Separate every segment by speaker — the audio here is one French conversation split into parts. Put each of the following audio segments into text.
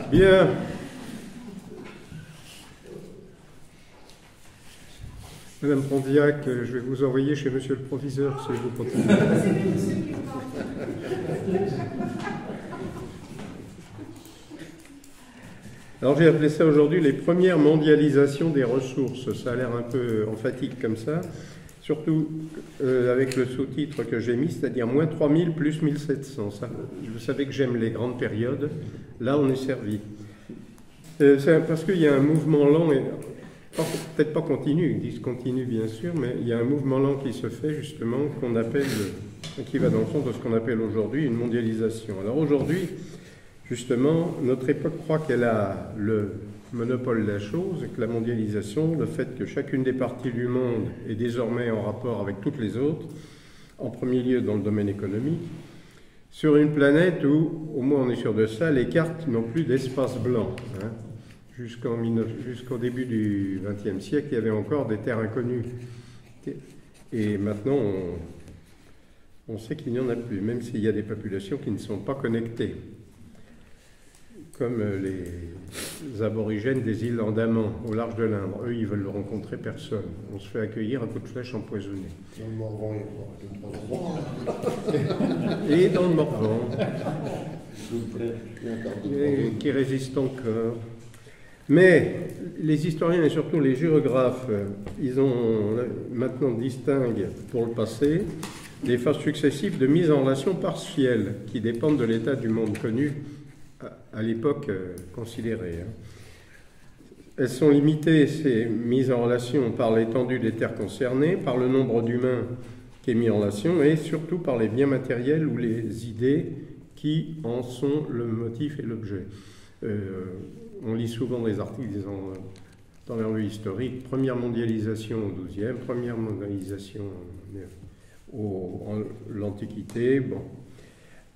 Speaker 1: Bien. Madame Pondiac, je vais vous envoyer chez Monsieur le Proviseur si vous continuez. Alors j'ai appelé ça aujourd'hui les premières mondialisations des ressources. Ça a l'air un peu emphatique comme ça, surtout avec le sous-titre que j'ai mis, c'est-à-dire moins 3000 plus 1700. Ça, vous savez que j'aime les grandes périodes, là on est servi. C'est parce qu'il y a un mouvement lent, et peut-être pas continu, discontinu bien sûr, mais il y a un mouvement lent qui se fait justement, qu'on appelle, qui va dans le sens de ce qu'on appelle aujourd'hui une mondialisation. Alors aujourd'hui, justement, notre époque croit qu'elle a le monopole de la chose, et que la mondialisation, le fait que chacune des parties du monde est désormais en rapport avec toutes les autres, en premier lieu dans le domaine économique, sur une planète où, au moins on est sûr de ça, les cartes n'ont plus d'espace blanc. Hein. Jusqu'au début du XXe siècle, il y avait encore des terres inconnues. Et maintenant, on sait qu'il n'y en a plus, même s'il y a des populations qui ne sont pas connectées. Comme les aborigènes des îles Andaman, au large de l'Inde. Eux, ils veulent rencontrer personne. On se fait accueillir à coups de flèche empoisonnée.
Speaker 2: Dans le Morvan, il y a
Speaker 1: Et dans le Morvan.
Speaker 2: S'il vous plaît.
Speaker 1: Qui résistent encore. Mais les historiens et surtout les géographes, ils ont maintenant distinguent pour le passé des phases successives de mise en relation partielle qui dépendent de l'état du monde connu à l'époque considérée. Elles sont limitées, ces mises en relation, par l'étendue des terres concernées, par le nombre d'humains qui est mis en relation et surtout par les biens matériels ou les idées qui en sont le motif et l'objet. On lit souvent des articles disant, dans la revue historique, première mondialisation au XIIe, première mondialisation en l'Antiquité. Bon.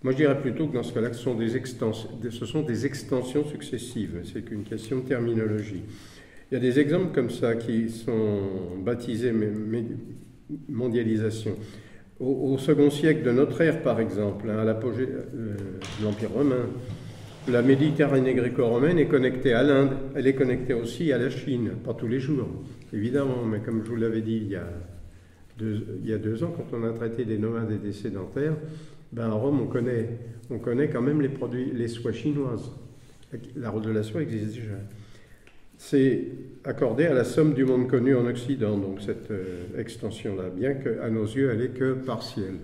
Speaker 1: Moi, je dirais plutôt que dans ce cas-là, ce sont des extensions successives. C'est qu'une question de terminologie. Il y a des exemples comme ça qui sont baptisés mondialisation. Au second siècle de notre ère, par exemple, à l'apogée de l'Empire romain, la Méditerranée gréco-romaine est connectée à l'Inde, elle est connectée aussi à la Chine, pas tous les jours, évidemment, mais comme je vous l'avais dit il y a 2 ans, quand on a traité des nomades et des sédentaires, à Rome, on connaît quand même les soies chinoises. La route de la soie existe déjà. C'est accordé à la somme du monde connu en Occident, donc cette extension-là, bien qu'à nos yeux, elle n'est que partielle.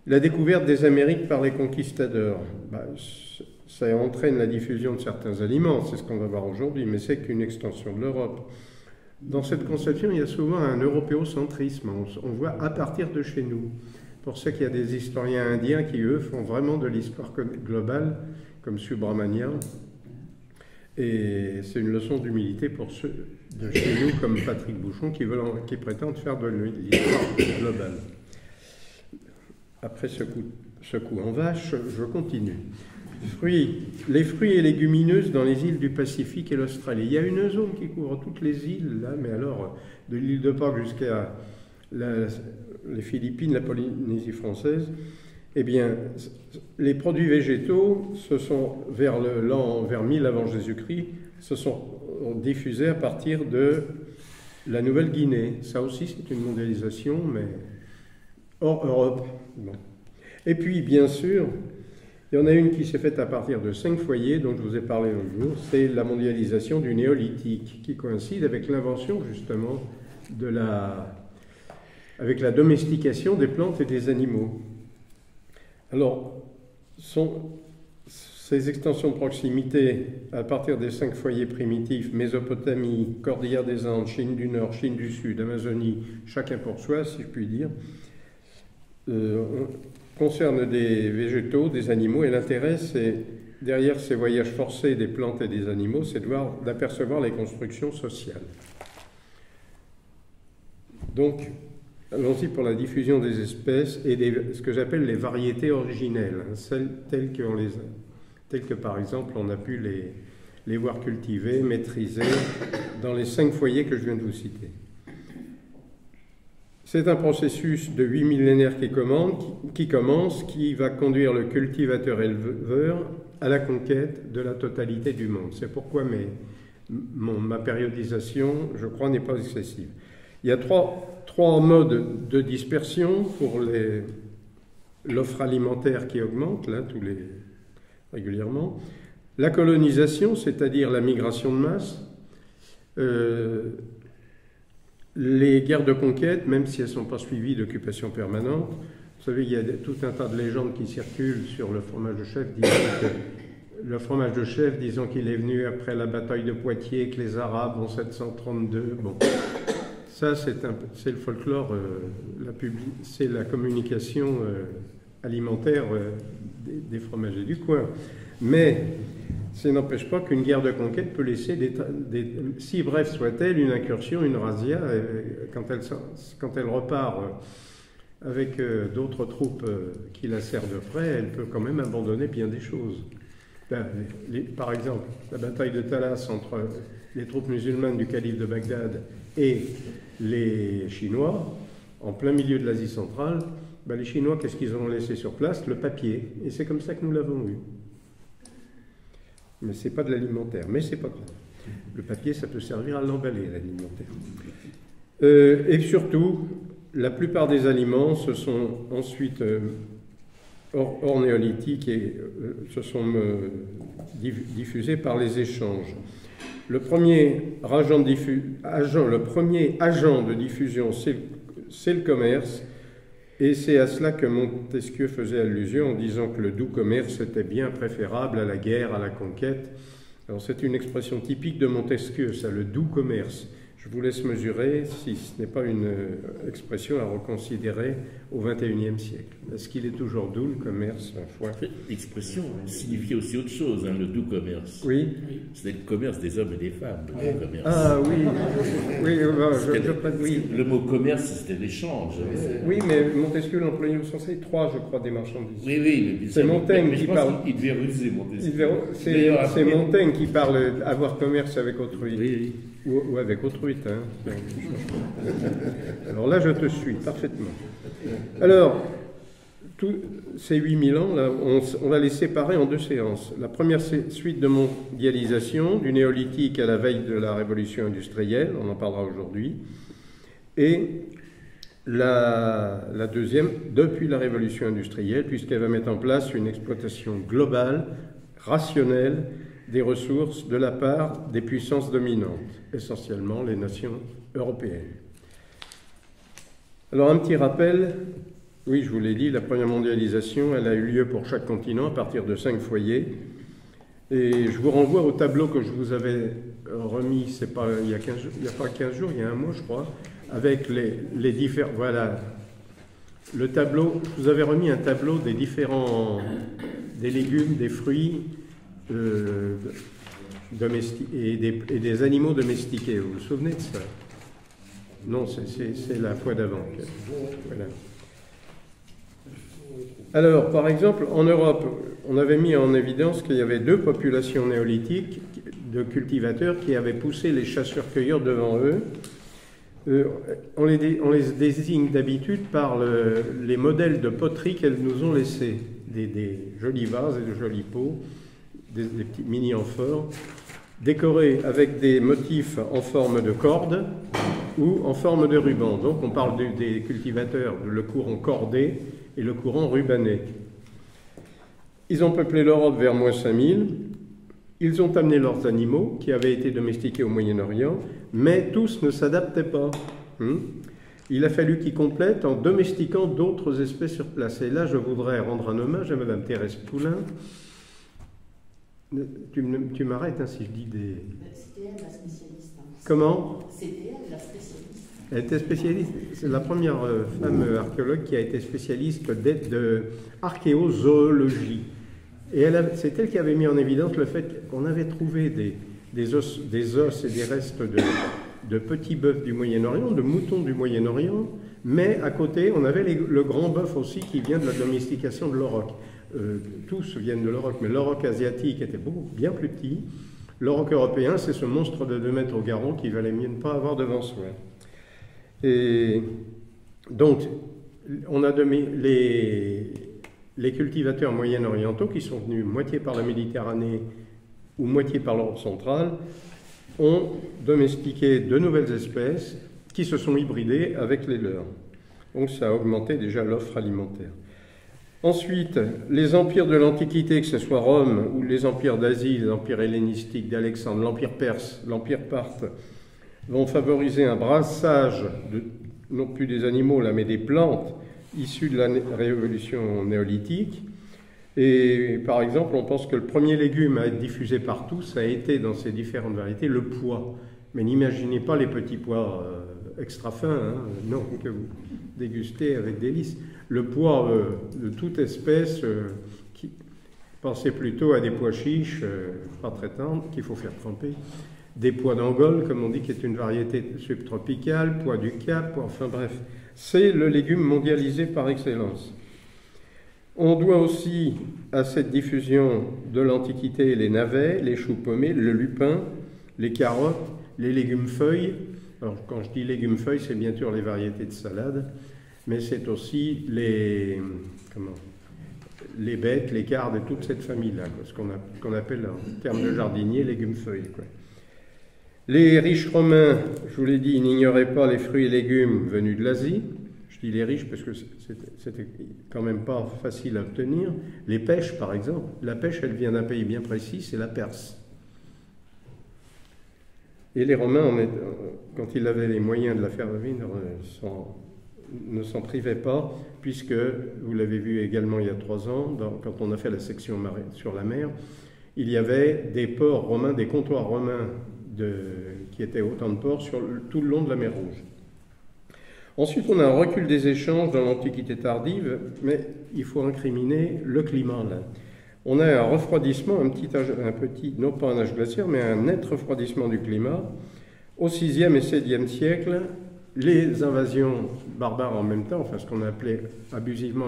Speaker 1: La découverte des Amériques par les conquistadors, ça entraîne la diffusion de certains aliments, c'est ce qu'on va voir aujourd'hui, mais c'est qu'une extension de l'Europe. Dans cette conception, il y a souvent un européocentrisme, on voit à partir de chez nous. Pour ça qu'il y a des historiens indiens qui, eux, font vraiment de l'histoire globale, comme Subramania, et c'est une leçon d'humilité pour ceux de chez nous, comme Patrick Bouchon, qui prétendent faire de l'histoire globale. Après ce coup en vache, je continue. Les fruits et légumineuses dans les îles du Pacifique et l'Australie. Il y a une zone qui couvre toutes les îles, là, mais alors, de l'île de Pâques jusqu'à les Philippines, la Polynésie française, eh bien, les produits végétaux, vers 1000 avant Jésus-Christ, se sont diffusés à partir de la Nouvelle-Guinée. Ça aussi, c'est une mondialisation, mais hors Europe. Bon. Et puis, bien sûr, il y en a une qui s'est faite à partir de 5 foyers, dont je vous ai parlé l'autre jour, c'est la mondialisation du néolithique, qui coïncide avec l'invention, justement, avec la domestication des plantes et des animaux. Alors, ces extensions de proximité, à partir des 5 foyers primitifs, Mésopotamie, Cordillère des Andes, Chine du Nord, Chine du Sud, Amazonie, chacun pour soi, si je puis dire, concernent des végétaux, des animaux, et l'intérêt, c'est, derrière ces voyages forcés des plantes et des animaux, c'est d'apercevoir les constructions sociales. Donc, allons-y pour la diffusion des espèces et ce que j'appelle les variétés originelles, celles telles que par exemple on a pu les voir cultivées, maîtrisées dans les 5 foyers que je viens de vous citer. C'est un processus de 8 millénaires qui commence, qui va conduire le cultivateur-éleveur à la conquête de la totalité du monde. C'est pourquoi ma périodisation, je crois, n'est pas excessive. Il y a trois modes de dispersion pour l'offre alimentaire qui augmente, là, régulièrement. La colonisation, c'est-à-dire la migration de masse. Les guerres de conquête, même si elles ne sont pas suivies d'occupation permanente. Vous savez, il y a tout un tas de légendes qui circulent sur le fromage de chèvre, disant qu'il est venu après la bataille de Poitiers, que les Arabes en 732. Bon, ça c'est le folklore, c'est la communication alimentaire des fromagers du coin. Mais ça n'empêche pas qu'une guerre de conquête peut laisser, si bref soit-elle, une incursion, une razzia, quand elle repart avec d'autres troupes qui la servent de près, elle peut quand même abandonner bien des choses. Par exemple, la bataille de Talas entre les troupes musulmanes du calife de Bagdad et les Chinois, en plein milieu de l'Asie centrale, les Chinois, qu'est-ce qu'ils ont laissé sur place? Le papier. Et c'est comme ça que nous l'avons eu. Mais ce n'est pas de l'alimentaire, mais c'est pas grave. Le papier, ça peut servir à l'emballer, l'alimentaire. Et surtout, la plupart des aliments se sont ensuite, hors néolithique, et se sont diffusés par les échanges. Le premier agent de diffusion, c'est le commerce, et c'est à cela que Montesquieu faisait allusion en disant que le doux commerce était bien préférable à la guerre, à la conquête. Alors c'est une expression typique de Montesquieu, ça, le doux commerce. Je vous laisse mesurer si ce n'est pas une expression à reconsidérer au XXIe siècle. Est-ce qu'il est toujours doux, le commerce?
Speaker 3: L'expression signifie aussi autre chose, le doux commerce.
Speaker 1: Oui.
Speaker 3: C'était le commerce des hommes et des femmes, le doux commerce.
Speaker 1: Ah oui, oui,
Speaker 3: le mot commerce, c'était l'échange.
Speaker 1: Oui, mais Montesquieu l'employait au sens 3, je crois, des marchandises.
Speaker 3: Oui,
Speaker 1: c'est Montaigne qui parle.
Speaker 3: Il devait ruser, Montesquieu.
Speaker 1: C'est Montaigne qui parle avoir commerce avec autrui.
Speaker 3: Oui.
Speaker 1: Ou avec autrui. Hein. Alors là, je te suis parfaitement. Alors, ces 8000 ans, là, on va les séparer en deux séances. La première suite de mondialisation, du néolithique à la veille de la révolution industrielle, on en parlera aujourd'hui, et la deuxième, depuis la révolution industrielle, puisqu'elle va mettre en place une exploitation globale, rationnelle, des ressources de la part des puissances dominantes, essentiellement les nations européennes. Alors un petit rappel, oui je vous l'ai dit, la première mondialisation, elle a eu lieu pour chaque continent à partir de 5 foyers, et je vous renvoie au tableau que je vous avais remis, c'est pas il y a 15 jours, il n'y a pas 15 jours, il y a un mois je crois, avec les différents, voilà, le tableau, je vous avais remis un tableau des différents, des légumes, des fruits, et des animaux domestiqués. Vous vous souvenez de ça? Non, c'est la fois d'avant. Voilà. Alors, par exemple, en Europe, on avait mis en évidence qu'il y avait 2 populations néolithiques de cultivateurs qui avaient poussé les chasseurs-cueilleurs devant eux. On les désigne d'habitude par les modèles de poterie qu'elles nous ont laissés, des jolis vases et de jolis pots, des petits mini-amphores, décorés avec des motifs en forme de corde ou en forme de ruban. Donc on parle des cultivateurs, le courant cordé et le courant rubané. Ils ont peuplé l'Europe vers moins 5000. Ils ont amené leurs animaux qui avaient été domestiqués au Moyen-Orient, mais tous ne s'adaptaient pas. Il a fallu qu'ils complètent en domestiquant d'autres espèces sur place. Et là, je voudrais rendre un hommage à Mme Thérèse Poulain. Tu m'arrêtes si je dis des...
Speaker 4: C'était elle la spécialiste.
Speaker 1: Comment?
Speaker 4: C'était elle la spécialiste.
Speaker 1: Elle était spécialiste, c'est la première femme archéologue qui a été spécialiste de archéozoologie. Et c'est elle qui avait mis en évidence le fait qu'on avait trouvé des os et des restes de petits bœufs du Moyen-Orient, de moutons du Moyen-Orient, mais à côté, on avait le grand bœuf aussi qui vient de la domestication de l'auroch. Tous viennent de l'auroch, mais l'auroch asiatique était bien plus petit. L'auroch européen, c'est ce monstre de 2 mètres au garrot qu'il valait mieux ne pas avoir devant soi. Et donc, on a les cultivateurs moyen-orientaux, qui sont venus moitié par la Méditerranée ou moitié par l'Europe centrale, ont domestiqué de nouvelles espèces qui se sont hybridées avec les leurs. Donc ça a augmenté déjà l'offre alimentaire. Ensuite, les empires de l'Antiquité, que ce soit Rome ou les empires d'Asie, l'empire hellénistique d'Alexandre, l'empire perse, l'empire parthe, vont favoriser un brassage, non plus des animaux là, mais des plantes issues de la révolution néolithique. Et par exemple, on pense que le premier légume à être diffusé partout, ça a été dans ces différentes variétés le pois. Mais n'imaginez pas les petits pois extra fins, hein, non, que vous dégustez avec délice. Le pois de toute espèce, pensez plutôt à des pois chiches, pas très tendres, qu'il faut faire tremper. Des pois d'Angole, comme on dit, qui est une variété subtropicale, pois du Cap, enfin bref. C'est le légume mondialisé par excellence. On doit aussi à cette diffusion de l'Antiquité les navets, les choux pommés, le lupin, les carottes, les légumes feuilles. Alors quand je dis légumes feuilles, c'est bien sûr les variétés de salade, mais c'est aussi les bêtes, les cardes et toute cette famille-là, ce qu'on appelle en termes de jardinier légumes feuilles, quoi. Les riches romains, je vous l'ai dit, ils n'ignoraient pas les fruits et légumes venus de l'Asie. Je dis les riches parce que c'était quand même pas facile à obtenir. Les pêches, par exemple. La pêche, elle vient d'un pays bien précis, c'est la Perse. Et les Romains, quand ils avaient les moyens de la faire vivre, ne s'en privaient pas, puisque, vous l'avez vu également il y a 3 ans, quand on a fait la section sur la mer, il y avait des ports romains, des comptoirs romains qui étaient autant de ports sur tout le long de la mer Rouge. Ensuite, on a un recul des échanges dans l'Antiquité tardive, mais il faut incriminer le climat là. On a un refroidissement, un petit, non pas un âge glaciaire, mais un net refroidissement du climat. Au 6e et 7e siècle, les invasions barbares en même temps, enfin ce qu'on appelait abusivement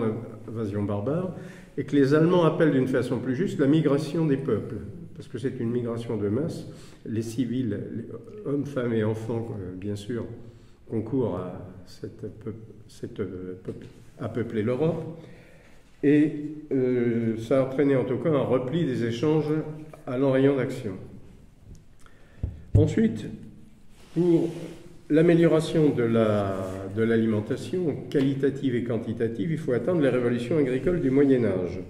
Speaker 1: l'invasion barbare, et que les Allemands appellent d'une façon plus juste la migration des peuples, parce que c'est une migration de masse. Les civils, les hommes, femmes et enfants, bien sûr, concourent à peupler l'Europe. Et ça a entraîné en tout cas un repli des échanges à l'enrayon d'action. Ensuite, pour l'amélioration de l'alimentation qualitative et quantitative, il faut attendre les révolutions agricoles du Moyen-Âge.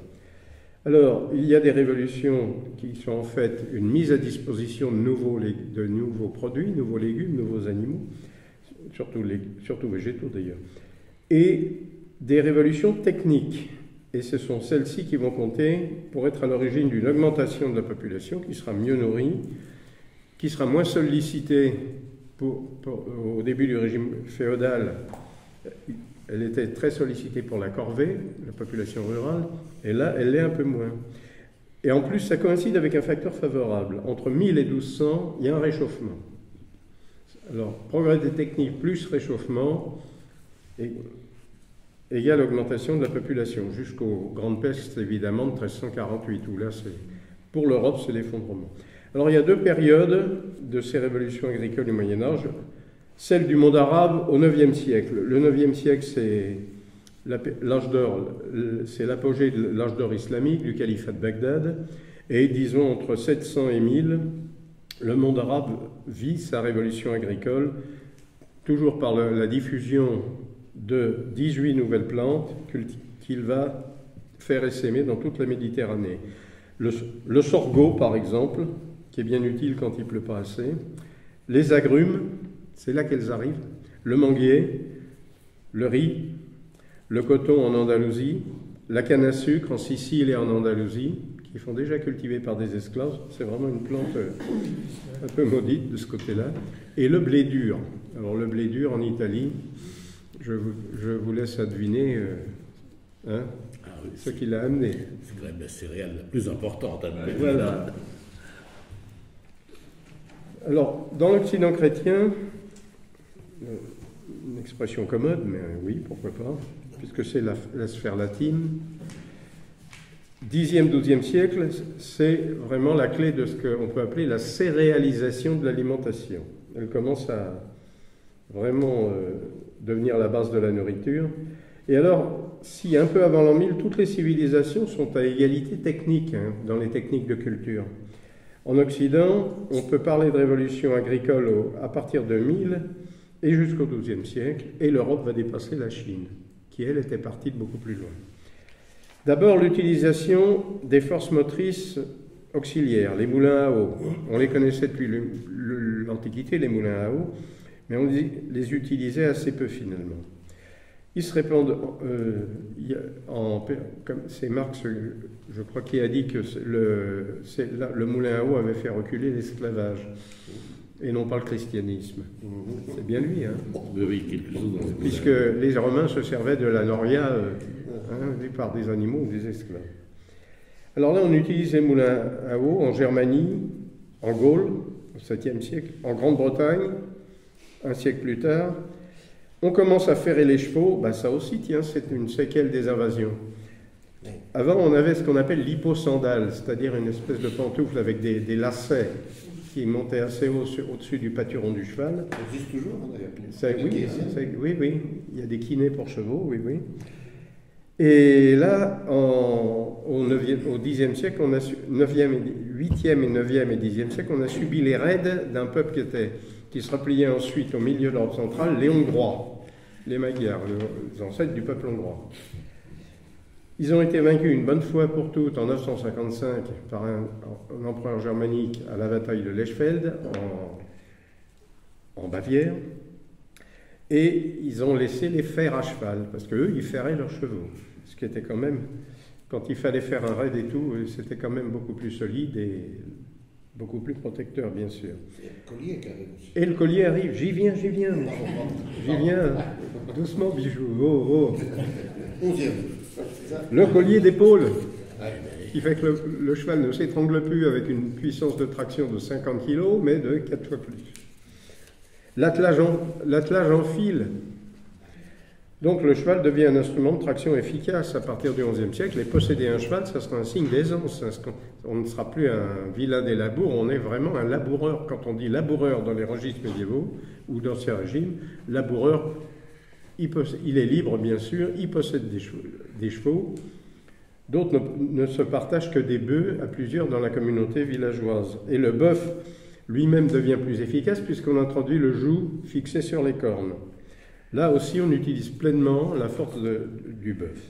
Speaker 1: Alors, il y a des révolutions qui sont en fait une mise à disposition de nouveaux produits, nouveaux légumes, nouveaux animaux, surtout végétaux d'ailleurs, et des révolutions techniques. Et ce sont celles-ci qui vont compter pour être à l'origine d'une augmentation de la population qui sera mieux nourrie, qui sera moins sollicitée. Au début du régime féodal, elle était très sollicitée pour la corvée, la population rurale, et là, elle l'est un peu moins. Et en plus, ça coïncide avec un facteur favorable. Entre 1000 et 1200, il y a un réchauffement. Alors, progrès des techniques plus réchauffement égale augmentation de la population, jusqu'aux grandes pestes, évidemment, de 1348, où là, pour l'Europe, c'est l'effondrement. Alors, il y a 2 périodes de ces révolutions agricoles du Moyen-Âge. Celle du monde arabe au IXe siècle. Le IXe siècle, c'est l'âge d'or, c'est l'apogée de l'âge d'or islamique, du califat de Bagdad. Et disons, entre 700 et 1000, le monde arabe vit sa révolution agricole, toujours par la diffusion de 18 nouvelles plantes qu'il va faire essaimer dans toute la Méditerranée. Le sorgho, par exemple, qui est bien utile quand il ne pleut pas assez. Les agrumes, c'est là qu'elles arrivent. Le manguier, le riz, le coton en Andalousie, la canne à sucre en Sicile et en Andalousie, qui sont déjà cultivés par des esclaves. C'est vraiment une plante un peu maudite de ce côté-là. Et le blé dur. Alors le blé dur en Italie, je vous laisse deviner ce qu'il a amené.
Speaker 3: C'est quand même la céréale la plus importante.
Speaker 1: Voilà. Alors, dans l'Occident chrétien, une expression commode, mais oui, pourquoi pas, puisque c'est la sphère latine, 10e, 12e siècle, c'est vraiment la clé de ce qu'on peut appeler la céréalisation de l'alimentation. Elle commence à vraiment devenir la base de la nourriture. Et alors, si un peu avant l'an 1000, toutes les civilisations sont à égalité technique hein, dans les techniques de culture. En Occident, on peut parler de révolution agricole à partir de 1000 et jusqu'au XIIe siècle, et l'Europe va dépasser la Chine, qui elle était partie de beaucoup plus loin. D'abord, l'utilisation des forces motrices auxiliaires, les moulins à eau. On les connaissait depuis l'Antiquité, les moulins à eau, mais on les utilisait assez peu finalement. Ils se répandent, comme c'est Marx, je crois, qui a dit que le moulin à eau avait fait reculer l'esclavage, et non pas le christianisme. C'est bien lui, hein.
Speaker 3: Oui, quelque chose dans ce
Speaker 1: Puisque les Romains se servaient de la noria par des animaux ou des esclaves. Alors là, on utilise les moulins à eau en Germanie, en Gaule, au 7e siècle, en Grande-Bretagne, un siècle plus tard. On commence à ferrer les chevaux, ben ça aussi, tiens, c'est une séquelle des invasions. Avant, on avait ce qu'on appelle l'hyposandale, c'est-à-dire une espèce de pantoufle avec des lacets qui montaient assez haut au-dessus du pâturon du cheval.
Speaker 2: Ça existe toujours, hein, d'ailleurs.
Speaker 1: Oui, il y a des kinés pour chevaux, oui. Et là, au 10e siècle, 8e et 9e et 10e siècle, on a subi les raids d'un peuple qui se repliait ensuite au milieu de l'Europe centrale, les Hongrois, les Magyars, les ancêtres du peuple hongrois. Ils ont été vaincus une bonne fois pour toutes en 955 par un empereur germanique à la bataille de Lechfeld en Bavière. Et ils ont laissé les fers à cheval, parce qu'eux, ils ferraient leurs chevaux. Ce qui était quand même, quand il fallait faire un raid et tout, c'était quand même beaucoup plus solide et beaucoup plus protecteur, bien sûr.
Speaker 2: Et le collier qui arrive aussi.
Speaker 1: Et le collier arrive, j'y viens. J'y viens, doucement, bijou. Oh.
Speaker 2: 11e.
Speaker 1: Le collier d'épaule, qui fait que le cheval ne s'étrangle plus avec une puissance de traction de 50 kg, mais de 4 fois plus. L'attelage en fil. Donc le cheval devient un instrument de traction efficace à partir du XIe siècle. Et posséder un cheval, ça sera un signe d'aisance. On ne sera plus un vilain des labours, on est vraiment un laboureur. Quand on dit laboureur dans les registres médiévaux ou d'Ancien Régime, laboureur, il est libre bien sûr, il possède des chevaux. D'autres ne se partagent que des bœufs à plusieurs dans la communauté villageoise. Et le bœuf lui-même devient plus efficace puisqu'on introduit le joug fixé sur les cornes. Là aussi, on utilise pleinement la force du bœuf.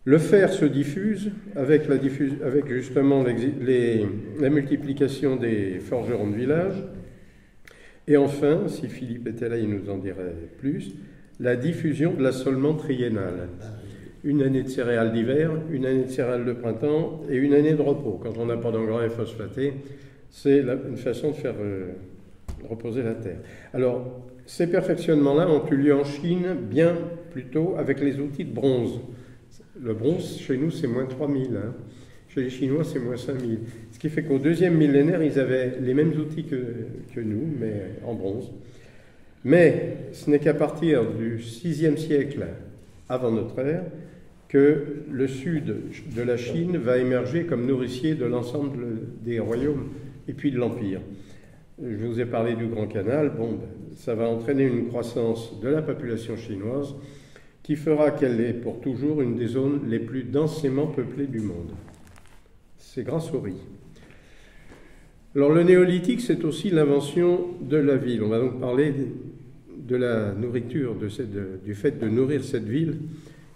Speaker 1: Le fer se diffuse avec justement la multiplication des forgerons de village. Et enfin, si Philippe était là, il nous en dirait plus, la diffusion de l'assolement triennal. Une année de céréales d'hiver, une année de céréales de printemps et une année de repos. Quand on n'a pas d'engrais phosphatés, c'est une façon de faire reposer la terre. Alors, ces perfectionnements-là ont eu lieu en Chine bien plus tôt avec les outils de bronze. Le bronze, chez nous, c'est moins 3000. Hein. Chez les Chinois, c'est moins 5000. Ce qui fait qu'au deuxième millénaire, ils avaient les mêmes outils que nous, mais en bronze. Mais ce n'est qu'à partir du VIe siècle avant notre ère que le sud de la Chine va émerger comme nourricier de l'ensemble des royaumes et puis de l'Empire. Je vous ai parlé du Grand Canal, ça va entraîner une croissance de la population chinoise qui fera qu'elle est pour toujours une des zones les plus densément peuplées du monde. C'est grâce au riz. Alors le néolithique, c'est aussi l'invention de la ville. On va donc parler de la nourriture, du fait de nourrir cette ville,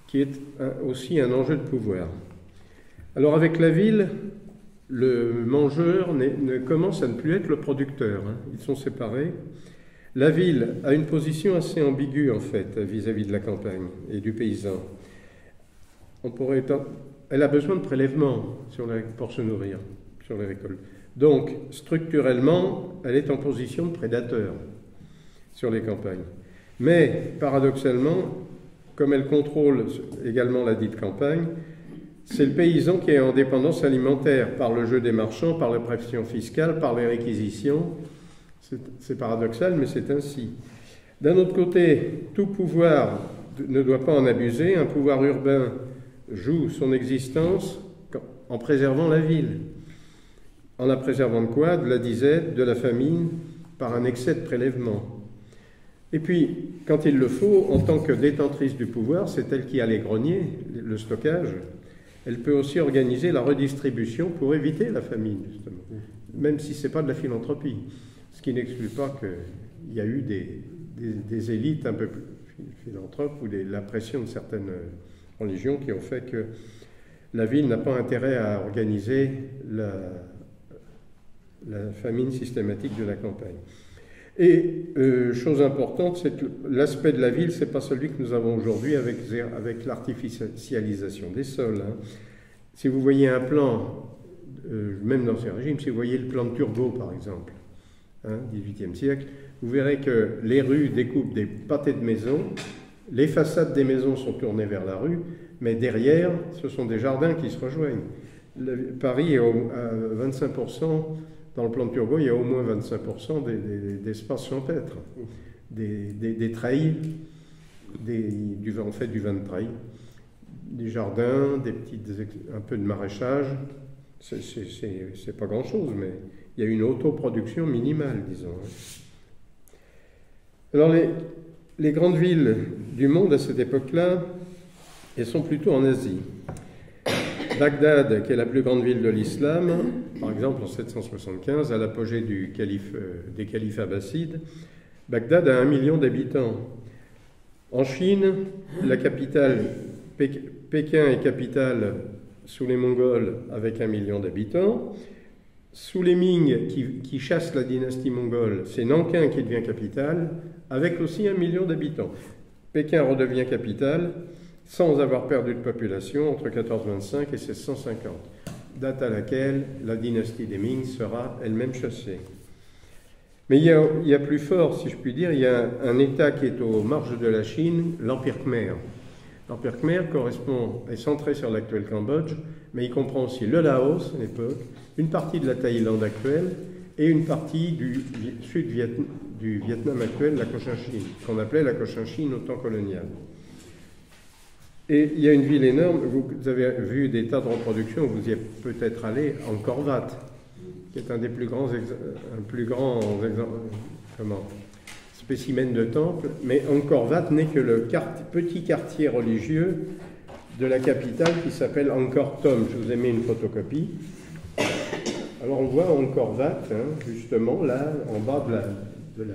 Speaker 1: qui est aussi un enjeu de pouvoir. Alors avec la ville, le mangeur commence à ne plus être le producteur. Hein. Ils sont séparés. La ville a une position assez ambiguë, en fait, vis-à-vis de la campagne et du paysan. Elle a besoin de prélèvements pour se nourrir sur les récoltes. Donc, structurellement, elle est en position de prédateur sur les campagnes. Mais, paradoxalement, comme elle contrôle également la dite campagne, c'est le paysan qui est en dépendance alimentaire par le jeu des marchands, par la pression fiscale, par les réquisitions. C'est paradoxal, mais c'est ainsi. D'un autre côté, tout pouvoir ne doit pas en abuser. Un pouvoir urbain joue son existence en préservant la ville. En la préservant de quoi? De la disette, de la famine, par un excès de prélèvement. Et puis, quand il le faut, en tant que détentrice du pouvoir, c'est elle qui a les greniers, le stockage. Elle peut aussi organiser la redistribution pour éviter la famine, justement, même si ce n'est pas de la philanthropie. Ce qui n'exclut pas qu'il y a eu des élites un peu plus philanthropes ou la pression de certaines religions qui ont fait que la ville n'a pas intérêt à organiser la famine systématique de la campagne. Et chose importante, c'est que l'aspect de la ville, ce n'est pas celui que nous avons aujourd'hui avec l'artificialisation des sols. Hein. Si vous voyez un plan, même dans ces régimes, si vous voyez le plan de Turgot, par exemple, hein, 18e siècle, vous verrez que les rues découpent des pâtés de maisons, les façades des maisons sont tournées vers la rue, mais derrière, ce sont des jardins qui se rejoignent. Paris est à 25%, dans le plan de Turgot, il y a au moins 25% d'espaces champêtres, des treilles, en fait du vin de treille, des jardins, un peu de maraîchage. C'est pas grand-chose, mais il y a une autoproduction minimale, disons. Alors les grandes villes du monde à cette époque-là, elles sont plutôt en Asie. Bagdad, qui est la plus grande ville de l'islam, par exemple en 775, à l'apogée des califes abbassides, Bagdad a 1 million d'habitants. En Chine, la capitale, Pékin est capitale sous les Mongols avec 1 million d'habitants. Sous les Ming, qui chassent la dynastie mongole, c'est Nankin qui devient capitale, avec aussi 1 million d'habitants. Pékin redevient capitale sans avoir perdu de population entre 1425 et 1650, date à laquelle la dynastie des Ming sera elle-même chassée. Mais il y a plus fort, si je puis dire, il y a un État qui est aux marges de la Chine, l'Empire Khmer. L'Empire Khmer est centré sur l'actuel Cambodge, mais il comprend aussi le Laos à l'époque, une partie de la Thaïlande actuelle et une partie du Vietnam actuel, la Cochinchine, qu'on appelait la Cochinchine au temps colonial. Et il y a une ville énorme, vous avez vu des tas de reproductions, vous y êtes peut-être allé, Angkor Wat, qui est un des plus grands spécimens de temple, mais Angkor Wat n'est que le petit quartier religieux de la capitale qui s'appelle Angkor Thom. Je vous ai mis une photocopie. Alors on voit Angkor Wat, hein, justement, là, en bas de la...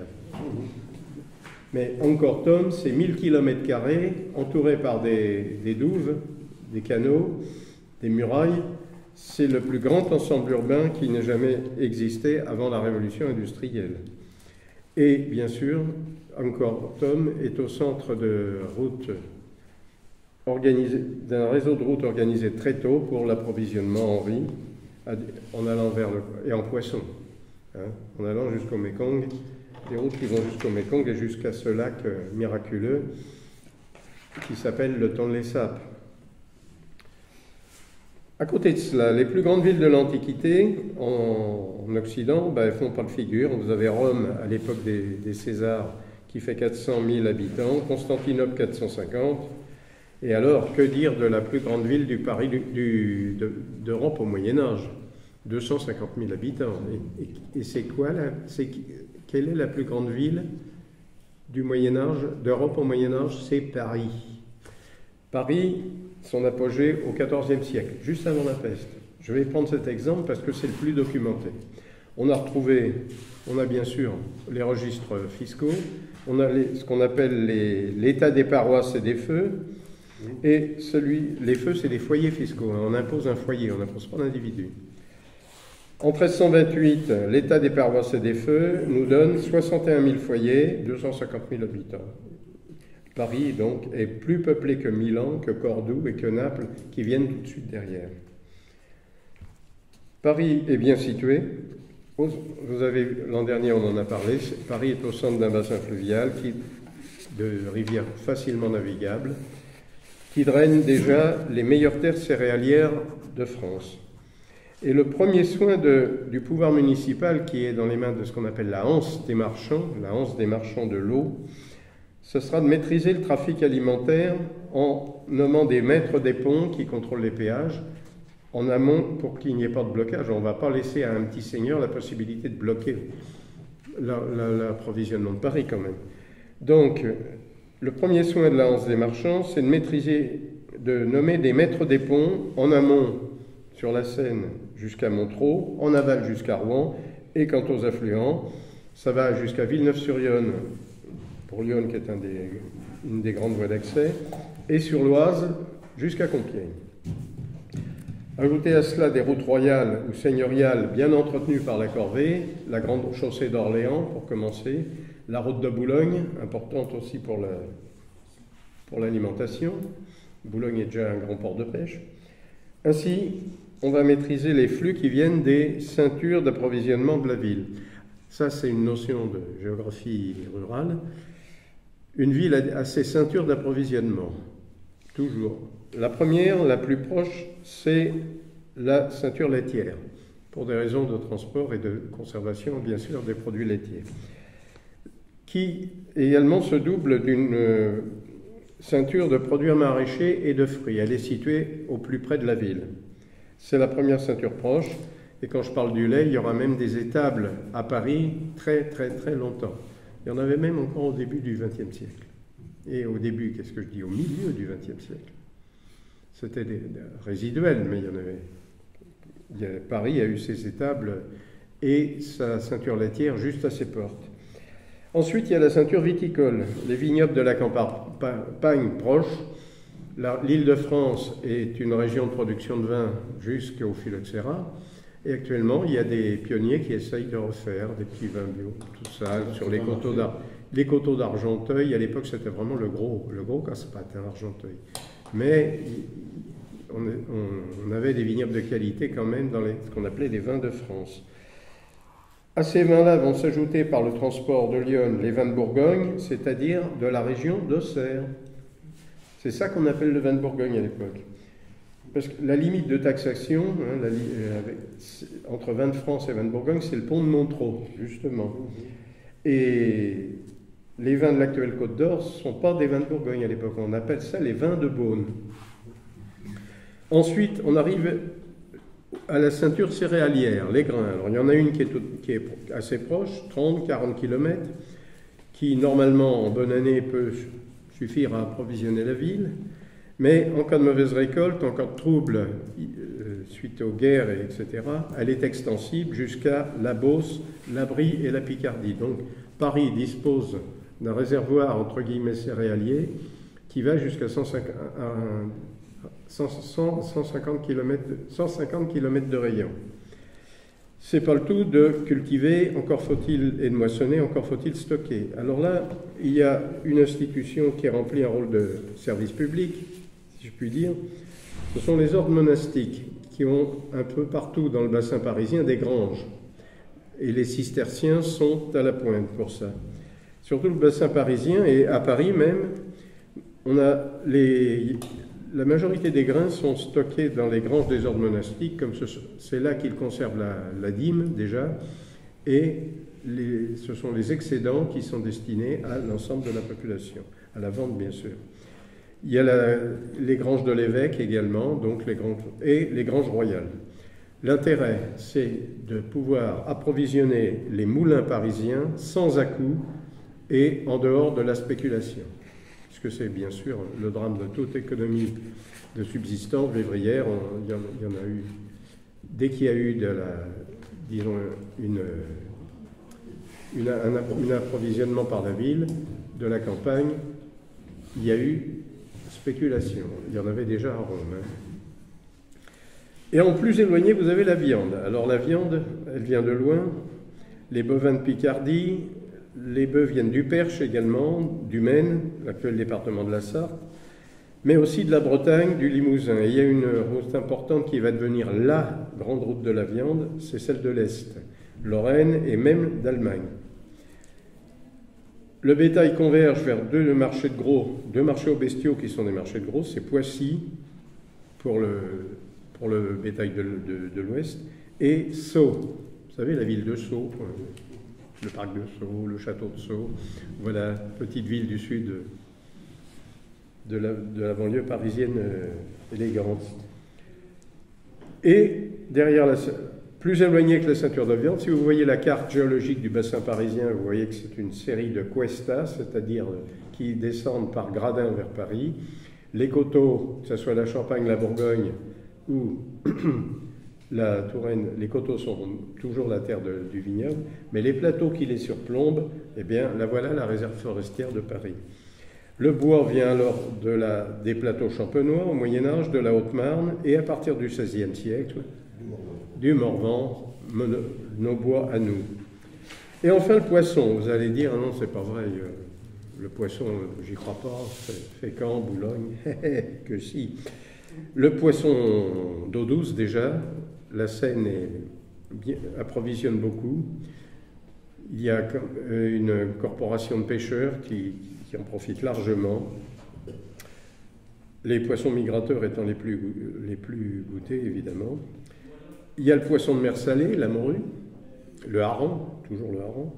Speaker 1: Mais Angkor Thom, c'est 1000 km², entouré par des douves, des canaux, des murailles. C'est le plus grand ensemble urbain qui n'ait jamais existé avant la révolution industrielle. Et bien sûr, Angkor Thom est au centre d'un réseau de routes organisé très tôt pour l'approvisionnement en riz, en allant et en poisson, hein, en allant jusqu'au Mékong. Des routes qui vont jusqu'au Mékong et jusqu'à ce lac miraculeux qui s'appelle le Tonlé Sap. À côté de cela, les plus grandes villes de l'Antiquité en Occident, elles font pas de figure. Vous avez Rome à l'époque des Césars qui fait 400 000 habitants, Constantinople 450. Et alors, que dire de la plus grande ville d'Europe au Moyen-Âge, 250 000 habitants. Et c'est quoi là? Quelle est la plus grande ville du Moyen-Âge, d'Europe au Moyen-Âge? C'est Paris. Paris, son apogée au XIVe siècle, juste avant la peste. Je vais prendre cet exemple parce que c'est le plus documenté. On a bien sûr les registres fiscaux, on a ce qu'on appelle l'état des paroisses et des feux, et les feux, c'est des foyers fiscaux. On impose un foyer, on n'impose pas d'individu. En 1328, l'état des paroisses et des feux nous donne 61 000 foyers, 250 000 habitants. Paris, donc, est plus peuplé que Milan, que Cordoue et que Naples, qui viennent tout de suite derrière. Paris est bien situé. L'an dernier, on en a parlé. Paris est au centre d'un bassin fluvial de rivières facilement navigables, qui draine déjà les meilleures terres céréalières de France. Et le premier soin du pouvoir municipal, qui est dans les mains de ce qu'on appelle la Hanse des marchands de l'eau, ce sera de maîtriser le trafic alimentaire en nommant des maîtres des ponts qui contrôlent les péages en amont pour qu'il n'y ait pas de blocage. On ne va pas laisser à un petit seigneur la possibilité de bloquer l'approvisionnement de Paris quand même. Donc, le premier soin de la Hanse des marchands, c'est de nommer des maîtres des ponts en amont sur la Seine jusqu'à Montereau, en aval jusqu'à Rouen, et quant aux affluents, ça va jusqu'à Villeneuve-sur-Yonne, pour Lyon qui est une des grandes voies d'accès, et sur l'Oise jusqu'à Compiègne. Ajoutez à cela des routes royales ou seigneuriales bien entretenues par la corvée, la grande chaussée d'Orléans pour commencer, la route de Boulogne, importante aussi pour l'alimentation. Boulogne est déjà un grand port de pêche. Ainsi, on va maîtriser les flux qui viennent des ceintures d'approvisionnement de la ville. Ça, c'est une notion de géographie rurale. Une ville a ses ceintures d'approvisionnement, toujours. La première, la plus proche, c'est la ceinture laitière, pour des raisons de transport et de conservation, bien sûr, des produits laitiers, qui également se double d'une ceinture de produits maraîchers et de fruits. Elle est située au plus près de la ville. C'est la première ceinture proche, et quand je parle du lait, il y aura même des étables à Paris très très très longtemps. Il y en avait même encore au début du XXe siècle. Et au début, qu'est-ce que je dis, au milieu du XXe siècle. C'était des résiduels, mais il y en avait. Paris a eu ses étables et sa ceinture laitière juste à ses portes. Ensuite, il y a la ceinture viticole, les vignobles de la campagne proche. L'Île-de-France est une région de production de vin jusqu'au phylloxéra. Et actuellement, il y a des pionniers qui essayent de refaire des petits vins bio, tout ça, sur les coteaux d'Argenteuil. À l'époque, c'était vraiment le gros casse-pâte, Argenteuil. Mais on avait des vignobles de qualité quand même dans ce qu'on appelait les vins de France. À ces vins-là vont s'ajouter par le transport de Lyon les vins de Bourgogne, c'est-à-dire de la région d'Auxerre. C'est ça qu'on appelle le vin de Bourgogne à l'époque. Parce que la limite de taxation entre vin de France et vin de Bourgogne, c'est le pont de Montereau, justement. Et les vins de l'actuelle Côte d'Or ne sont pas des vins de Bourgogne à l'époque. On appelle ça les vins de Beaune. Ensuite, on arrive à la ceinture céréalière, les grains. Alors, il y en a une qui est assez proche, 30-40 km, qui normalement, en bonne année, peut suffire à approvisionner la ville. Mais en cas de mauvaise récolte, en cas de trouble suite aux guerres, etc., elle est extensible jusqu'à la Beauce, la Brie et la Picardie. Donc, Paris dispose d'un réservoir, entre guillemets, céréalier, qui va jusqu'à 150 km de rayon. C'est pas le tout de cultiver, encore faut-il, et de moissonner, encore faut-il stocker. Alors là, il y a une institution qui remplit un rôle de service public, si je puis dire. Ce sont les ordres monastiques qui ont un peu partout dans le bassin parisien des granges. Et les cisterciens sont à la pointe pour ça. Surtout le bassin parisien, et à Paris même, on a la majorité des grains sont stockés dans les granges des ordres monastiques, comme c'est là qu'ils conservent la dîme déjà, et ce sont les excédents qui sont destinés à l'ensemble de la population, à la vente bien sûr. Il y a les granges de l'évêque également, donc et les granges royales. L'intérêt, c'est de pouvoir approvisionner les moulins parisiens sans à-coups et en dehors de la spéculation. Puisque c'est bien sûr le drame de toute économie de subsistance vivrière. Il y en a eu, dès qu'il y a eu un approvisionnement par la ville, de la campagne, il y a eu spéculation. Il y en avait déjà à Rome. Hein. Et en plus éloigné, vous avez la viande. Alors la viande, elle vient de loin. Les bovins de Picardie, les bœufs viennent du Perche également, du Maine, l'actuel département de la Sarthe, mais aussi de la Bretagne, du Limousin. Et il y a une route importante qui va devenir la grande route de la viande, c'est celle de l'Est, Lorraine et même d'Allemagne. Le bétail converge vers deux marchés de gros, deux marchés aux bestiaux qui sont des marchés de gros, c'est Poissy pour le bétail de l'Ouest, et Sceaux, vous savez, la ville de Sceaux, le parc de Sceaux, le château de Sceaux, voilà, petite ville du sud de la banlieue parisienne élégante. Et derrière Plus éloigné que la ceinture de viande, si vous voyez la carte géologique du bassin parisien, vous voyez que c'est une série de cuestas, c'est-à-dire qui descendent par gradins vers Paris. Les coteaux, que ce soit la Champagne, la Bourgogne ou la Touraine, les coteaux sont toujours la terre du vignoble, mais les plateaux qui les surplombent, eh bien, la voilà la réserve forestière de Paris. Le bois vient alors des plateaux champenois au Moyen-Âge, de la Haute-Marne, et à partir du XVIe siècle, du Morvan, nos bois à nous. Et enfin le poisson, vous allez dire, non, c'est pas vrai, le poisson, j'y crois pas, Fécamp, Boulogne, que si. Le poisson d'eau douce déjà, la Seine approvisionne beaucoup. Il y a une corporation de pêcheurs qui en profite largement. Les poissons migrateurs étant les plus goûtés, évidemment. Il y a le poisson de mer salée, la morue, le hareng, toujours le hareng,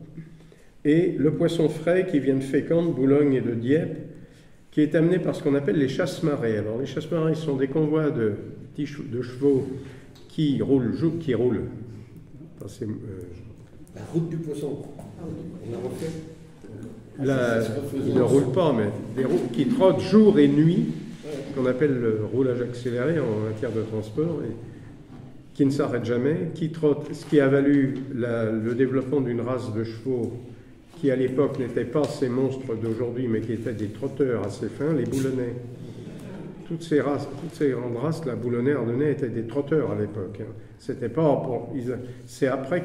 Speaker 1: et le poisson frais qui vient de Fécamp, de Boulogne et de Dieppe, qui est amené par ce qu'on appelle les chasse-marées. Alors les chasse-marées sont des convois de chevaux qui roulent.
Speaker 2: La route du poisson. On a refait.
Speaker 1: Là, ils ne roulent pas, mais des roues qui trottent jour et nuit, qu'on appelle le roulage accéléré en matière de transport, et qui ne s'arrête jamais, qui trotte, ce qui a valu le développement d'une race de chevaux qui à l'époque n'étaient pas ces monstres d'aujourd'hui, mais qui étaient des trotteurs assez fins, les Boulonnais. Toutes ces grandes races, la Boulonnais, Ardennais, étaient des trotteurs à l'époque. C'était pas c'est après,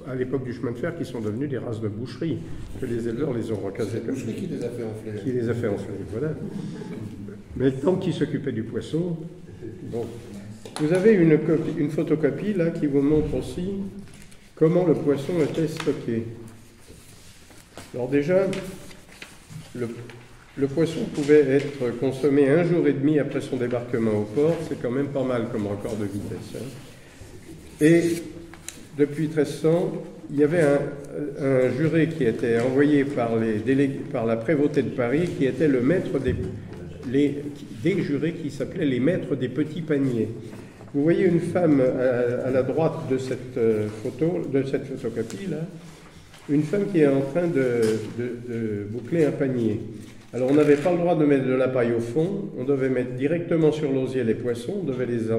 Speaker 1: à l'époque du chemin de fer, qu'ils sont devenus des races de boucherie, que les éleveurs les ont recasés comme ça.
Speaker 2: C'est la boucherie qui les a fait enfler.
Speaker 1: Qui les a fait enfler, voilà. Mais tant qu'ils s'occupaient du poisson, bon. Vous avez une photocopie là qui vous montre aussi comment le poisson était stocké. Alors déjà, le poisson pouvait être consommé 1 jour et demi après son débarquement au port, c'est quand même pas mal comme record de vitesse. Et depuis 1300, il y avait un juré qui était envoyé par la prévôté de Paris, qui était le maître des jurés qui s'appelaient les maîtres des petits paniers. Vous voyez une femme à la droite de cette photocopie là, une femme qui est en train de boucler un panier. Alors on n'avait pas le droit de mettre de la paille au fond, on devait mettre directement sur l'osier les poissons, on devait les